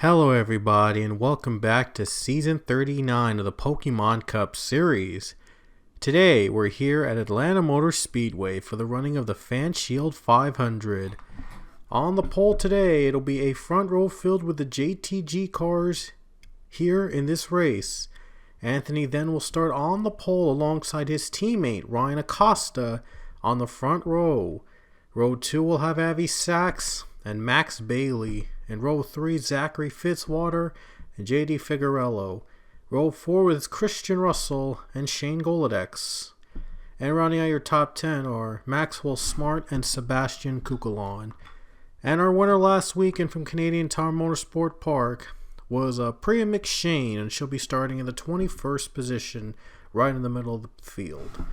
Hello everybody and welcome back to Season 39 of the Pokemon Cup series. Today we're here at Atlanta Motor Speedway for the running of the Fan Shield 500. On the pole today it'll be a front row filled with the JTG cars here in this race. Anthony then will start on the pole alongside his teammate Ryan Acosta on the front row. Row 2 will have Avi Sachs and Max Bailey. In row 3, Zachary Fitzwater and JD Figueroa. Row 4 is Christian Russell and Shane Golodex. And rounding out your top 10 are Maxwell Smart and Sebastian Kukulon. And our winner last weekend from Canadian Tire Motorsport Park was Priya McShane, and she'll be starting in the 21st position right in the middle of the field.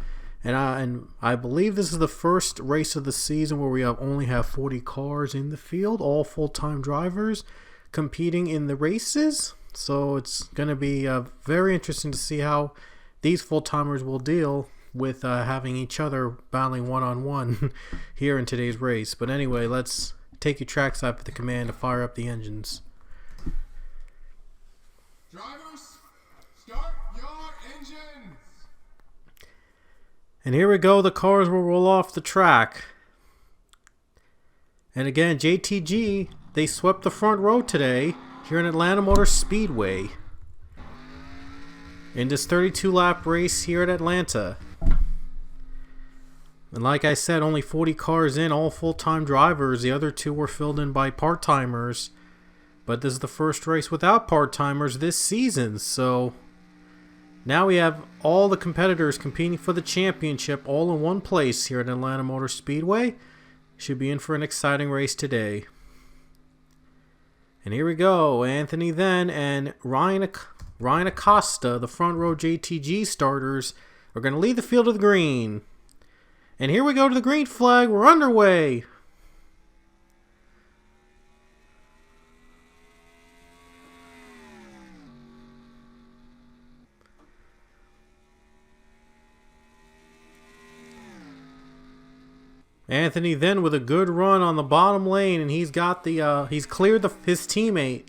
And I believe this is the first race of the season where we only have 40 cars in the field, all full-time drivers competing in the races. So it's going to be very interesting to see how these full-timers will deal with having each other battling one-on-one here in today's race. But anyway, let's take you trackside for the command to fire up the engines. Drivers, start your engines! And here we go, the cars will roll off the track. And again, JTG, they swept the front row today here in Atlanta Motor Speedway in this 32-lap race here at Atlanta. And like I said, only 40 cars in, all full-time drivers. The other two were filled in by part-timers. But this is the first race without part-timers this season, so now we have all the competitors competing for the championship all in one place here at Atlanta Motor Speedway. Should be in for an exciting race today. And here we go. Anthony then and Ryan Acosta, the front row JTG starters, are going to lead the field to the green. And here we go to the green flag. We're underway. Anthony then with a good run on the bottom lane, and he's got he's cleared his teammate.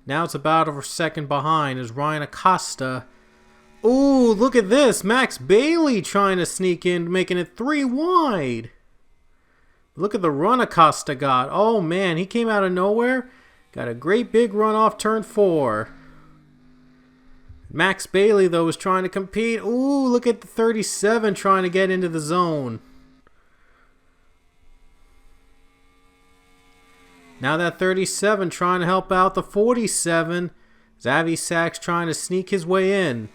Now it's about a second behind is Ryan Acosta. Ooh, look at this. Max Bailey trying to sneak in, making it 3 wide. Look at the run Acosta got. Oh man, he came out of nowhere. Got a great big run off turn 4. Max Bailey though was trying to compete. Ooh, look at the 37 trying to get into the zone. Now that 37 trying to help out the 47. Avi Sachs trying to sneak his way in.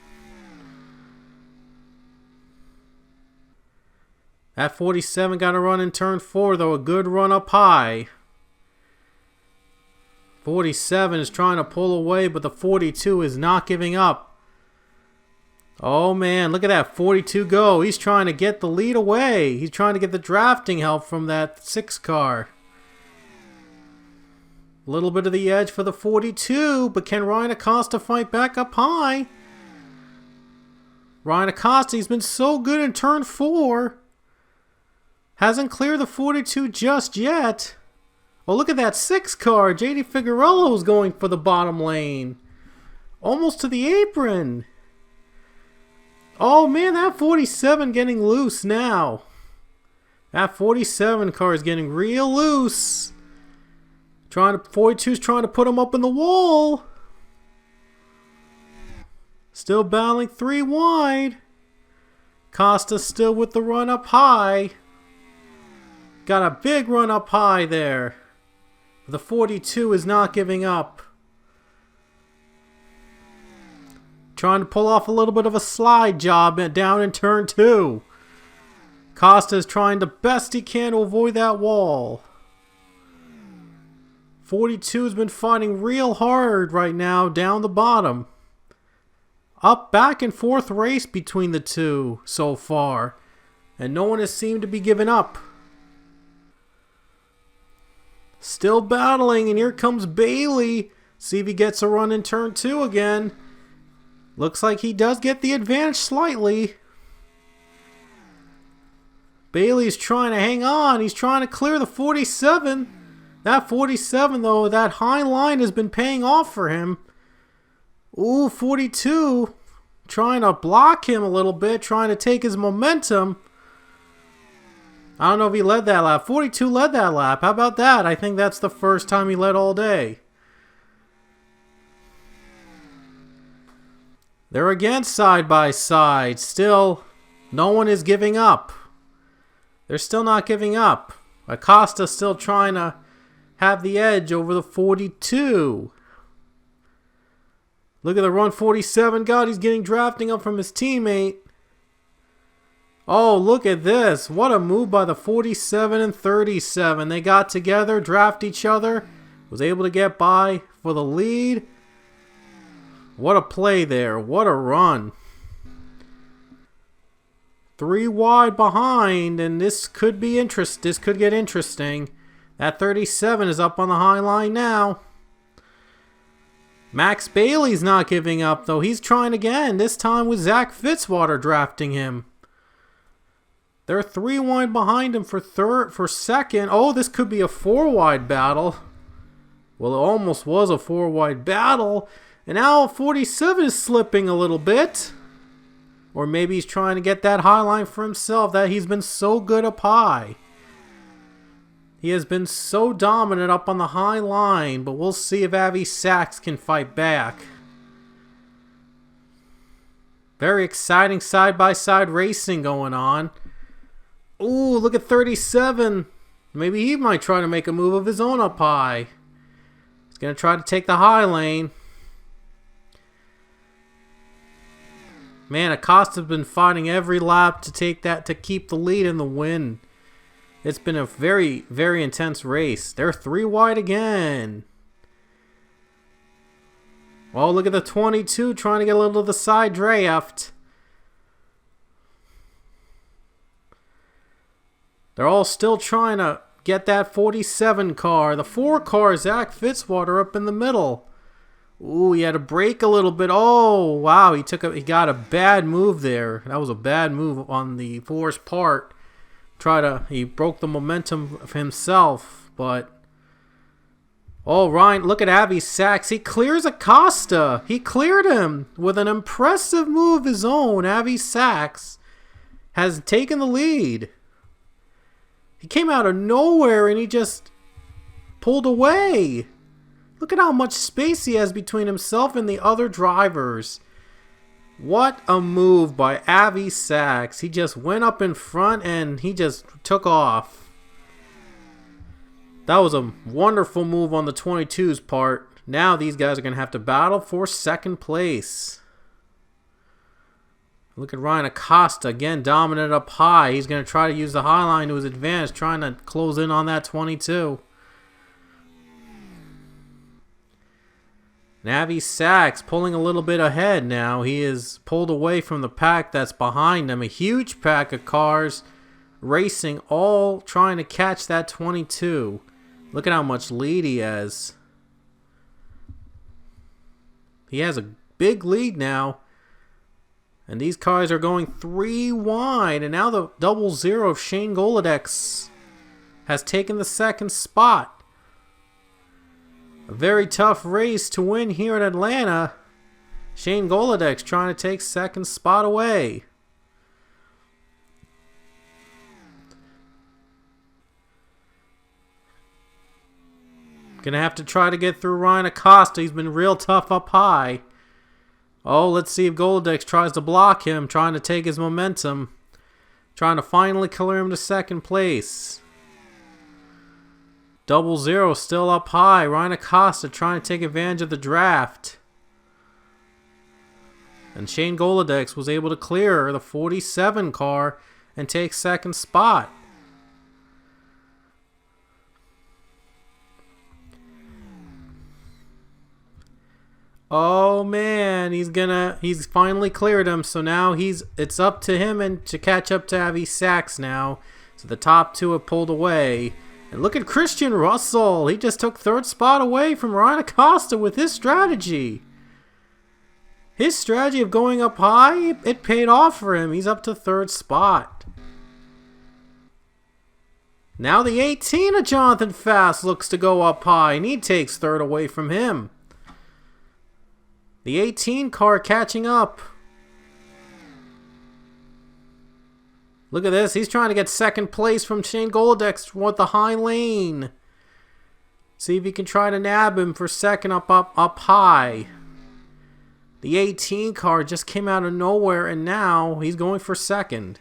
That 47 got a run in turn 4 though. A good run up high. 47 is trying to pull away, but the 42 is not giving up. Oh man, look at that 42 go. He's trying to get the lead away. He's trying to get the drafting help from that 6 car. A little bit of the edge for the 42, but can Ryan Acosta fight back up high? Ryan Acosta, he's been so good in turn 4. Hasn't cleared the 42 just yet. Oh, look at that 6 car. JD Figueroa was going for the bottom lane. Almost to the apron. Oh man, that 47 getting loose now. That 47 car is getting real loose. 42's trying to put him up in the wall. Still battling 3 wide. Costa still with the run up high. Got a big run up high there. The 42 is not giving up. Trying to pull off a little bit of a slide job down in turn 2. Costa is trying the best he can to avoid that wall. 42 has been fighting real hard right now down the bottom. Up, back and forth race between the two so far. And no one has seemed to be giving up. Still battling, and here comes Bailey. See if he gets a run in turn 2 again. Looks like he does get the advantage slightly. Bailey's trying to hang on. He's trying to clear the 47. That 47 though, that high line has been paying off for him. Ooh, 42 trying to block him a little bit, trying to take his momentum. I don't know if he led that lap. 42 led that lap. How about that? I think that's the first time he led all day. They're again side by side. Still, no one is giving up. They're still not giving up. Acosta still trying to have the edge over the 42. Look at the run 47. God, he's getting drafting up from his teammate. Oh, look at this. What a move by the 47 and 37. They got together, draft each other. Was able to get by for the lead. What a play there. What a run. 3 wide behind, and this could be This could get interesting. That 37 is up on the high line now. Max Bailey's not giving up, though. He's trying again. This time with Zach Fitzwater drafting him. They're 3 wide behind him for second. Oh, this could be a 4 wide battle. Well, it almost was a 4 wide battle. And now 47 is slipping a little bit. Or maybe he's trying to get that high line for himself. That he's been so good up high. He has been so dominant up on the high line. But we'll see if Avi Sachs can fight back. Very exciting side-by-side racing going on. Ooh, look at 37. Maybe he might try to make a move of his own up high. He's going to try to take the high lane. Man, Acosta's been fighting every lap to keep the lead in the win. It's been a very, very intense race. They're 3 wide again. Oh, look at the 22 trying to get a little of the side draft. They're all still trying to get that 47 car. The 4 car, Zach Fitzwater up in the middle. Ooh, he had to brake a little bit. Oh, wow, he got a bad move there. That was a bad move on the 4's part. He broke the momentum of himself, but oh, Ryan, look at Avi Sachs. He clears Acosta. He cleared him with an impressive move of his own. Avi Sachs has taken the lead. He came out of nowhere and he just pulled away. Look at how much space he has between himself and the other drivers. What a move by Avi Sachs. He just went up in front and he just took off. That was a wonderful move on the 22's part. Now these guys are going to have to battle for second place. Look at Ryan Acosta, again dominant up high. He's going to try to use the high line to his advantage, trying to close in on that 22. Avi Sachs pulling a little bit ahead now. He is pulled away from the pack that's behind him. A huge pack of cars racing, all trying to catch that 22. Look at how much lead he has. He has a big lead now. And these cars are going 3 wide. And now the 00 of Shane Golodex has taken the second spot. A very tough race to win here in Atlanta. Shane Golodex trying to take second spot away. Gonna have to try to get through Ryan Acosta. He's been real tough up high. Oh, let's see if Golodex tries to block him, trying to take his momentum. Trying to finally clear him to second place. 00 still up high. Ryan Acosta trying to take advantage of the draft. And Shane Golodex was able to clear the 47 car and take second spot. Oh man, he's finally cleared him. So now it's up to him and to catch up to Avi Sachs now. So the top 2 have pulled away. And look at Christian Russell. He just took third spot away from Ryan Acosta with his strategy. His strategy of going up high, it paid off for him. He's up to third spot. Now the 18 of Jonathan Fast looks to go up high, and he takes third away from him. The 18 car catching up. Look at this. He's trying to get second place from Shane Golodex with the high lane. See if he can try to nab him for second up high. The 18 car just came out of nowhere, and now he's going for second.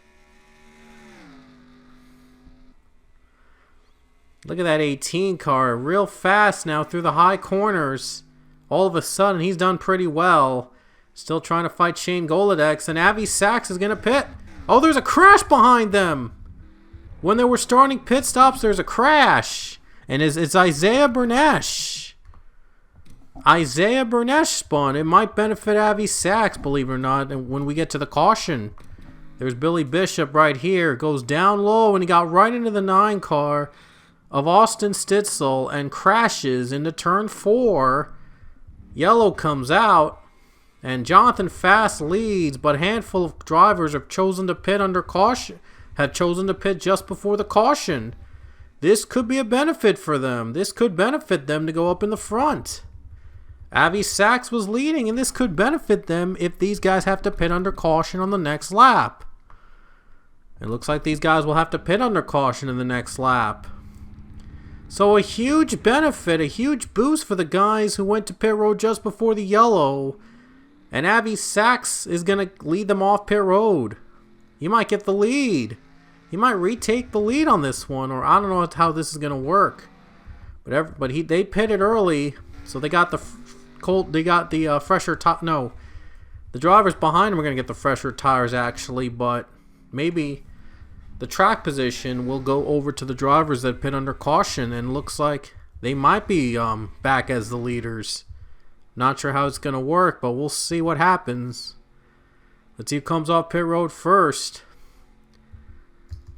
Look at that 18 car. Real fast now through the high corners. All of a sudden, he's done pretty well. Still trying to fight Shane Golodex, and Avi Sachs is going to pit. Oh, there's a crash behind them. When they were starting pit stops, there's a crash. And it's Isaiah Bernesh. Isaiah Bernesh spun. It might benefit Avi Sachs, believe it or not, and when we get to the caution. There's Billy Bishop right here. Goes down low, and he got right into the 9 car of Austin Stitzel and crashes into turn 4. Yellow comes out. And Jonathan Fast leads, but a handful of drivers have chosen to pit under caution, have chosen to pit just before the caution. This could be a benefit for them. This could benefit them to go up in the front. Avi Sachs was leading, and this could benefit them if these guys have to pit under caution on the next lap. It looks like these guys will have to pit under caution in the next lap. So a huge benefit, a huge boost for the guys who went to pit road just before the yellow. And Avi Sachs is going to lead them off pit road. He might get the lead. He might retake the lead on this one, or I don't know how this is going to work. But they pitted early, so they got the fresher top. No, the drivers behind them are going to get the fresher tires actually, but maybe the track position will go over to the drivers that pit under caution, and looks like they might be back as the leaders. Not sure how it's going to work, but we'll see what happens. Let's see who comes off pit road first.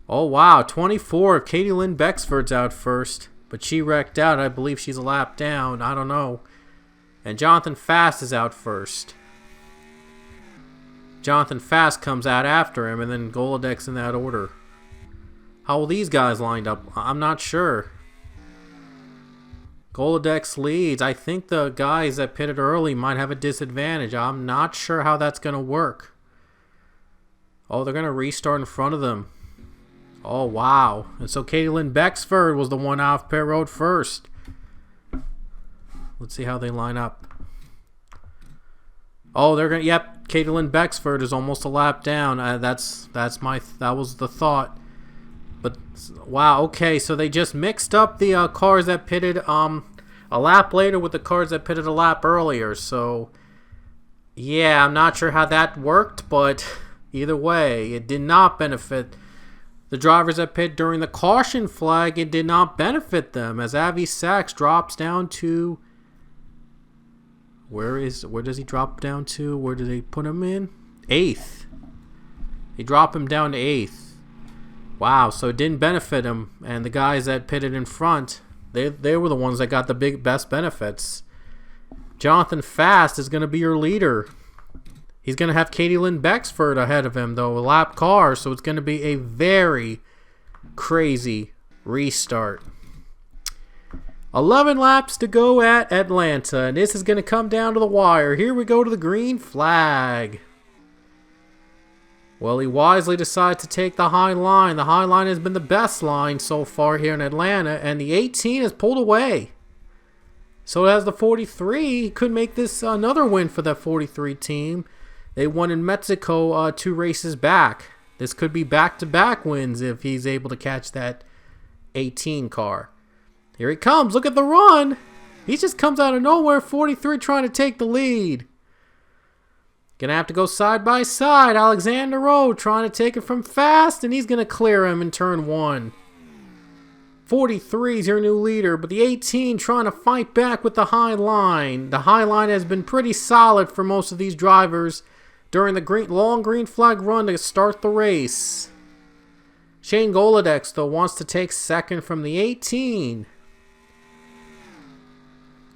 Oh, wow. 24. Katie Lynn Bexford's out first, but she wrecked out. I believe she's a lap down. I don't know. And Jonathan Fast is out first. Jonathan Fast comes out after him, and then Golodex in that order. How will these guys lined up? I'm not sure. Golodex leads. I think the guys that pitted early might have a disadvantage. I'm not sure how that's going to work. Oh, they're going to restart in front of them. Oh, wow. And so Katie Lynn Bexford was the one off pit road first. Let's see how they line up. Oh, they're going to... Yep, Katie Lynn Bexford is almost a lap down. That was the thought. But, wow, okay, so they just mixed up the cars that pitted a lap later with the cars that pitted a lap earlier. So, yeah, I'm not sure how that worked, but either way, it did not benefit the drivers that pit during the caution flag. It did not benefit them, as Avi Sachs drops down to... Where does he drop down to? Where did they put him in? 8th. They drop him down to 8th. Wow, so it didn't benefit him, and the guys that pitted in front, they were the ones that got the best benefits. Jonathan Fast is going to be your leader. He's going to have Katie Lynn Bexford ahead of him, though, a lap car, so it's going to be a very crazy restart. 11 laps to go at Atlanta, and this is going to come down to the wire. Here we go to the green flag. Well, he wisely decided to take the high line. The high line has been the best line so far here in Atlanta, and the 18 has pulled away. So as the 43, he could make this another win for that 43 team. They won in Mexico 2 races back. This could be back-to-back wins if he's able to catch that 18 car. Here he comes. Look at the run. He just comes out of nowhere. 43 trying to take the lead. Gonna have to go side by side. Alexander Rowe trying to take it from Fast, and he's gonna clear him in turn 1. 43 is your new leader, but the 18 trying to fight back with the high line. The high line has been pretty solid for most of these drivers during the long green flag run to start the race. Shane Golodex, though, wants to take second from the 18.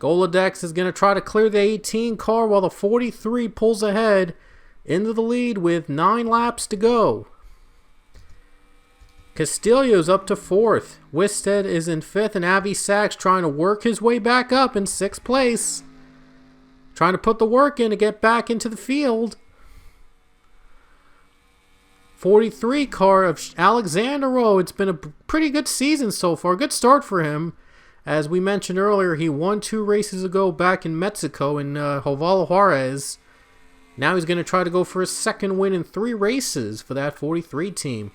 Golodex is going to try to clear the 18 car while the 43 pulls ahead into the lead with 9 laps to go. Castillo's up to 4th. Wisted is in 5th, and Avi Sachs trying to work his way back up in 6th place. Trying to put the work in to get back into the field. 43 car of Alexander Rowe. It's been a pretty good season so far. Good start for him. As we mentioned earlier, he won 2 races ago back in Mexico in Joval Juarez. Now he's going to try to go for his second win in 3 races for that 43 team.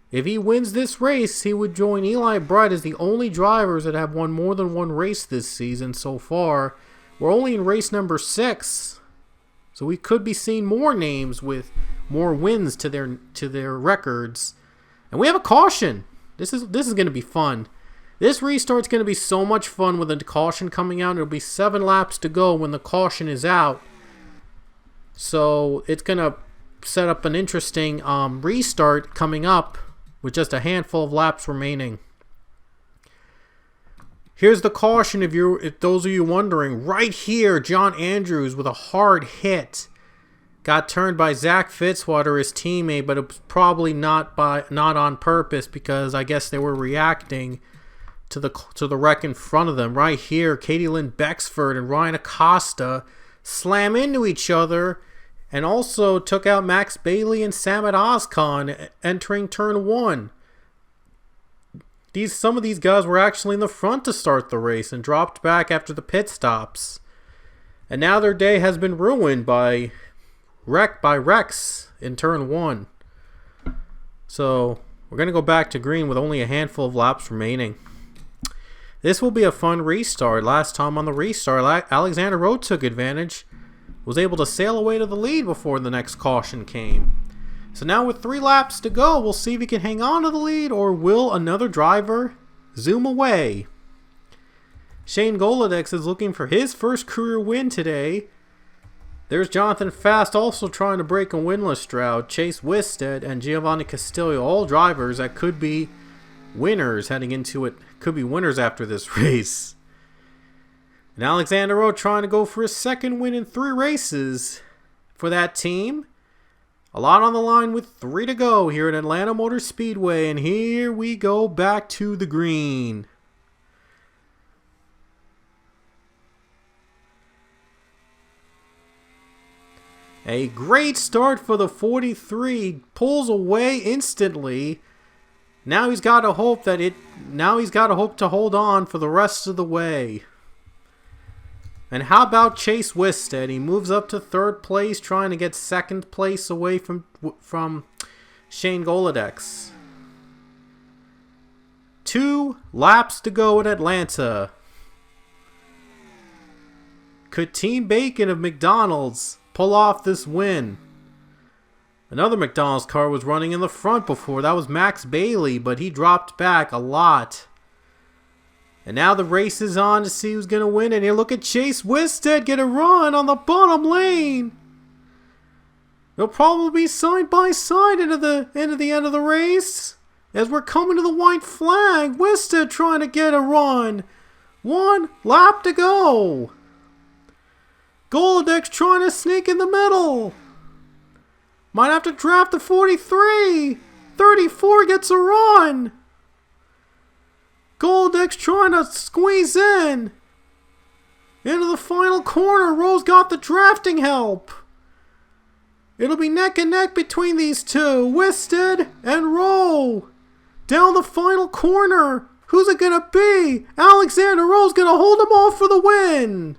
If he wins this race, he would join Eli Bright as the only drivers that have won more than 1 race this season so far. We're only in race number 6, so we could be seeing more names with more wins to their records. And we have a caution. This is going to be fun. This restart's going to be so much fun with the caution coming out. It'll be 7 laps to go when the caution is out. So it's going to set up an interesting restart coming up with just a handful of laps remaining. Here's the caution if those of you wondering. Right here, John Andrews with a hard hit. Got turned by Zach Fitzwater, his teammate, but it was probably not on purpose because I guess they were reacting to the wreck in front of them. Right here, Katie Lynn Bexford and Ryan Acosta slam into each other and also took out Max Bailey and Samad Ozkan entering turn 1. Some of these guys were actually in the front to start the race and dropped back after the pit stops. And now their day has been ruined by Rex in turn 1. So we're going to go back to green with only a handful of laps remaining. This will be a fun restart. Last time on the restart, Alexander Rowe took advantage. Was able to sail away to the lead before the next caution came. So now with 3 laps to go, we'll see if he can hang on to the lead or will another driver zoom away. Shane Golodex is looking for his first career win today. There's Jonathan Fast also trying to break a winless drought. Chase Wisted and Giovanni Castillo, all drivers that could be winners heading into it. Could be winners after this race. And Alexander Rowe trying to go for his second win in 3 races for that team. A lot on the line with 3 to go here at Atlanta Motor Speedway. And here we go back to the green. A great start for the 43. Pulls away instantly. Now he's got to hope to hold on for the rest of the way. And how about Chase Wisted? He moves up to 3rd place, trying to get 2nd place away from Shane Golodex. 2 laps to go in Atlanta. Could Team Bacon of McDonald's pull off this win? Another McDonald's car was running in the front before. That was Max Bailey, but he dropped back a lot. And now the race is on to see who's going to win. And here, look at Chase Wisted get a run on the bottom lane. They'll probably be side by side into the end of the race. As we're coming to the white flag, Wisted trying to get a run. 1 lap to go. Golodex trying to sneak in the middle. Might have to draft the 43. 34 gets a run. Golodex trying to squeeze in. Into the final corner. Rowe's got the drafting help. It'll be neck and neck between these two. Wisted and Rowe. Down the final corner. Who's it going to be? Alexander Rowe's going to hold them off for the win.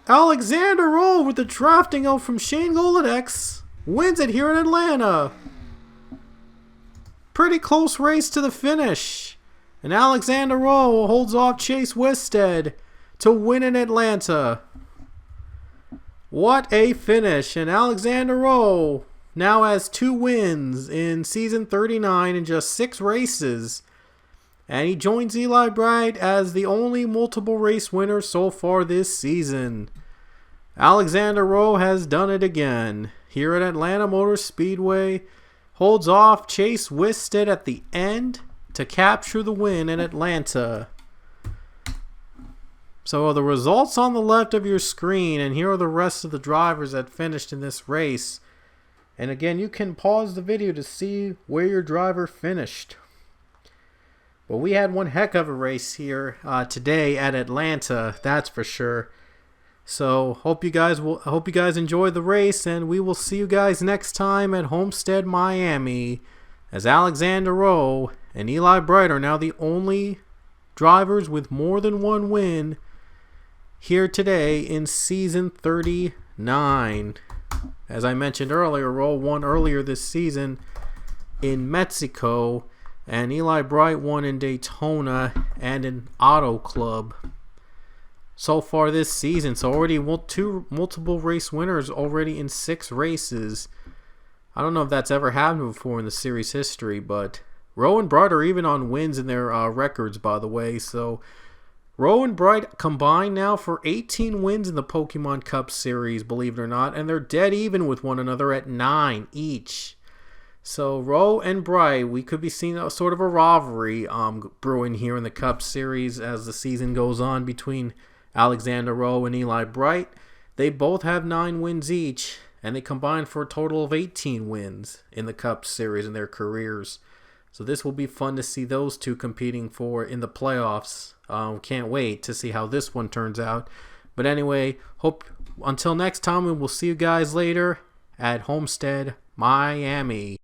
Alexander Rowe with the drafting help from Shane Golodex wins it here in Atlanta. Pretty close race to the finish. And Alexander Rowe holds off Chase Wisted to win in Atlanta. What a finish. And Alexander Rowe now has 2 wins in season 39 in just 6 races. And he joins Eli Bright as the only multiple race winner so far this season. Alexander Rowe has done it again. Here at Atlanta Motor Speedway, holds off Chase Wisted at the end to capture the win in Atlanta. So the results on the left of your screen, and here are the rest of the drivers that finished in this race. And again, you can pause the video to see where your driver finished. But we had one heck of a race here today at Atlanta, that's for sure. So hope you guys enjoy the race, and we will see you guys next time at Homestead, Miami, as Alexander Rowe and Eli Bright are now the only drivers with more than one win here today in season 39. As I mentioned earlier, Rowe won earlier this season in Mexico, and Eli Bright won in Daytona and in Auto Club. So far this season, so already two multiple race winners already in 6 races. I don't know if that's ever happened before in the series history, but Rowe and Bright are even on wins in their records, by the way. So Rowe and Bright combined now for 18 wins in the Pokemon Cup Series, believe it or not, and they're dead even with one another at 9 each. So Rowe and Bright, we could be seeing a sort of a rivalry brewing here in the Cup Series as the season goes on between Alexander Rowe and Eli Bright. They both have 9 wins each, and they combined for a total of 18 wins in the Cup Series in their careers. So this will be fun to see those two competing for in the playoffs. Can't wait to see how this one turns out. But anyway, until next time, we will see you guys later at Homestead, Miami.